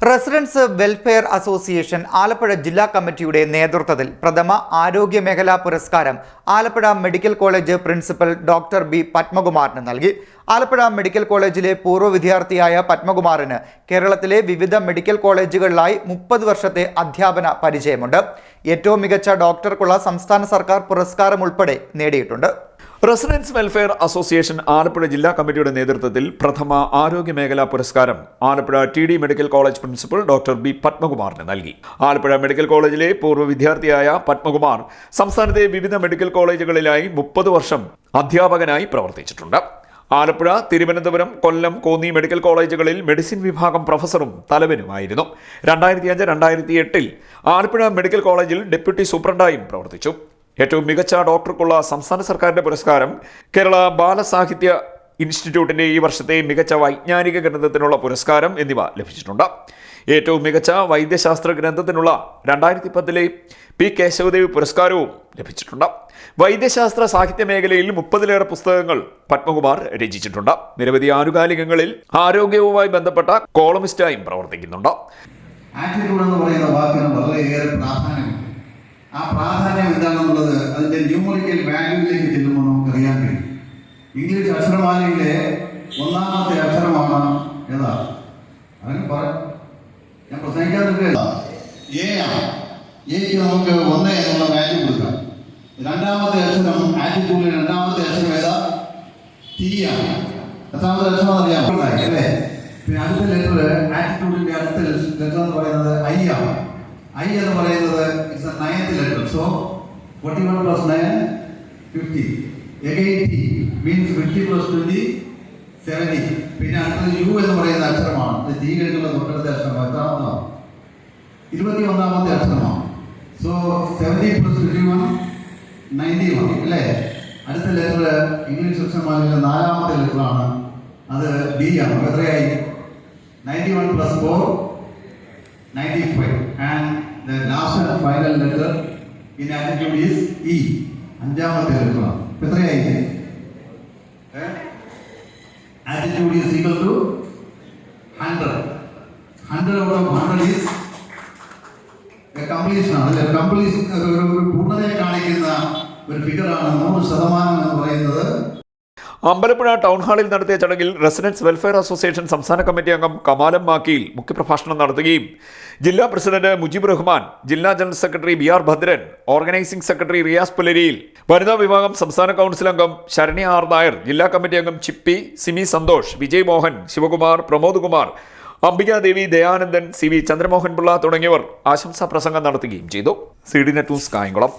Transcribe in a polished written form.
Residence welfare association Alappuzha ജില്ലാ കമ്മിറ്റിയുടെ നേതൃത്വത്തിൽ പ്രഥമ ആരോഗ്യ മേഖലാ പുരസ്കാരം Alappuzha medical college principal doctor B പത്മകുമാറിന് നൽകി. ആലപ്പുഴ മെഡിക്കൽ കോളേജിലെ പൂർവ്വ വിദ്യാർത്ഥിയായ പത്മകുമാറിന് കേരളത്തിലെ വിവിധ മെഡിക്കൽ കോളേജുകളിലായി 30 വർഷത്തെ അധ്യാപന പരിചയമുണ്ട്. ഏറ്റവും മികച്ച ഡോക്ടർക്കുള്ള സംസ്ഥാന സർക്കാർ പുരസ്കാരം ഉൾപ്പെടെ നേടിയിട്ടുണ്ട്. റെസിഡൻസ് വെൽഫെയർ അസോസിയേഷൻ ആലപ്പുഴ ജില്ലാ കമ്മിറ്റിയുടെ നേതൃത്വത്തിൽ പ്രഥമ ആരോഗ്യ മേഖലാ പുരസ്കാരം Alappuzha TD medical college principal doctor B പത്മകുമാറിന് നൽകി. ആലപ്പുഴ മെഡിക്കൽ കോളേജിലെ പൂർവ്വ വിദ്യാർത്ഥിയായ പത്മകുമാർ സംസ്ഥാനത്തെ വിവിധ മെഡിക്കൽ കോളേജുകളിലായി 30 വർഷം അധ്യാപകനായി പ്രവർത്തിച്ചിട്ടുണ്ട്. ആലപ്പുഴ, തിരുവനന്തപുരം, കൊല്ലം, കോന്നി മെഡിക്കൽ കോളേജുകളിൽ മെഡിസിൻ വിഭാഗം പ്രൊഫസറും തലവനുമായിരുന്നു. 2005-2008 ആലപ്പുഴ മെഡിക്കൽ കോളേജിൽ ഡെപ്യൂട്ടി സൂപ്രണ്ടായും പ്രവർത്തിച്ചു. ഏറ്റവും മികച്ച ഡോക്ടർക്കുള്ള സംസ്ഥാന സർക്കാരിന്റെ പുരസ്കാരം, കേരള ബാലസാഹിത്യ ഇൻസ്റ്റിറ്റ്യൂട്ടിന്റെ ഈ വർഷത്തെ മികച്ച വൈജ്ഞാനിക ഗ്രന്ഥത്തിനുള്ള പുരസ്കാരം എന്നിവ ലഭിച്ചിട്ടുണ്ട്. ഏറ്റവും മികച്ച വൈദ്യശാസ്ത്ര ഗ്രന്ഥത്തിനുള്ള 2010 പി കേശവദേവ് പുരസ്കാരവും ലഭിച്ചിട്ടുണ്ട്. വൈദ്യശാസ്ത്ര സാഹിത്യ മേഖലയിൽ 30-ലേറെ പുസ്തകങ്ങൾ പത്മകുമാർ രചിച്ചിട്ടുണ്ട്. നിരവധി ആനുകാലികങ്ങളിൽ ആരോഗ്യവുമായി ബന്ധപ്പെട്ട കോളമിസ്റ്റായും പ്രവർത്തിക്കുന്നുണ്ട്. ആറ്റിറ്റ്യൂഡ് എന്ന് പറയുന്ന വാക്കിന് വളരെയേറെ പ്രാധാന്യമുണ്ട്. ആ പ്രാധാന്യം എന്താണെന്നുള്ളത് അതിൻ്റെ ന്യൂമറിക്കൽ വാല്യൂവിലേക്ക് ചെല്ലുമ്പോൾ നമുക്കറിയാൻ കഴിയും. ഇംഗ്ലീഷ് അക്ഷരമാലയിലെ ഒന്നാമത്തെ അക്ഷരമാണ് ഏതാ? അതിന് ഞാൻ പ്രസംഗിക്കാൻ നിൽക്കുക എ ആണ്. എക്ക് നമുക്ക് 1 എന്നുള്ള വാല്യൂ കൊടുക്കാം. രണ്ടാമത്തെ അക്ഷരം ആറ്റിറ്റ്യൂഡിൽ രണ്ടാമത്തെ അക്ഷരം ഏതാ? ടി ആണ്. എത്രാമത്തെ അക്ഷരം അറിയാം അല്ലേ? പിന്നെ അടുത്ത ലെറ്റർ ആറ്റിറ്റ്യൂഡിന്റെ അടുത്ത ലെറ്റർ എന്ന് പറയുന്നത് ഐ ആണ്. ഐ എന്ന് പറയുന്നത് it's A 9th letter. So 41 + 9 50. Again T means 50 + 20 70. പിന്നെ അടുത്തത് യു എന്ന് പറയുന്ന അക്ഷരമാണ്. ഇത് ടി കഴിഞ്ഞുള്ള തൊട്ടടുത്ത അക്ഷരം എത്രാമതാണ്? 21ാമത്തെ അക്ഷരമാണ്. സോ 70 + 21 91 അല്ലേ? അടുത്ത ലെറ്റർ ഇംഗ്ലീഷ് അക്ഷരമാലയിലെ 4ാമത്തെ ലെറ്ററാണ്. അത് ഡി ആണ്. എത്രയായി? 91 + 4 95. And the last and final letter in attitude is E. 5ാമത്തെ ലെറ്ററാണ്. എത്രയായി? Attitude is equal to 100. 100 out of 100 is a completion ആണ്. അല്ലെ? കംപ്ലീഷൻ ഒരു പൂർണ്ണതയെ കാണിക്കുന്ന ഒരു ഫിഗറാണ് 100% എന്ന് പറയുന്നത്. അമ്പലപ്പുഴ ടൗൺ ഹാളിൽ നടത്തിയ ചടങ്ങിൽ റെസിഡൻസ് വെൽഫെയർ അസോസിയേഷൻ സംസ്ഥാന കമ്മിറ്റി അംഗം കമാലം മാക്കിയിൽ മുഖ്യപ്രഭാഷണം നടത്തുകയും ജില്ലാ പ്രസിഡന്റ് മുജീബ് റഹ്മാൻ, ജില്ലാ general secretary BR Bhadran, organising secretary Riyas പുലരിയിൽ, വനിതാ വിഭാഗം സംസ്ഥാന കൗൺസിൽ അംഗം ശരണ്യ R. നായർ, ജില്ലാ കമ്മിറ്റി അംഗം ചിപ്പി, സിമി സന്തോഷ്, വിജയ് മോഹൻ, ശിവകുമാർ, പ്രമോദ് കുമാർ, അംബികാദേവി, ദയാനന്ദൻ, CV ചന്ദ്രമോഹൻ പിള്ള തുടങ്ങിയവർ ആശംസാ പ്രസംഗം നടത്തുകയും ചെയ്തു. CD net news Kayamkulam.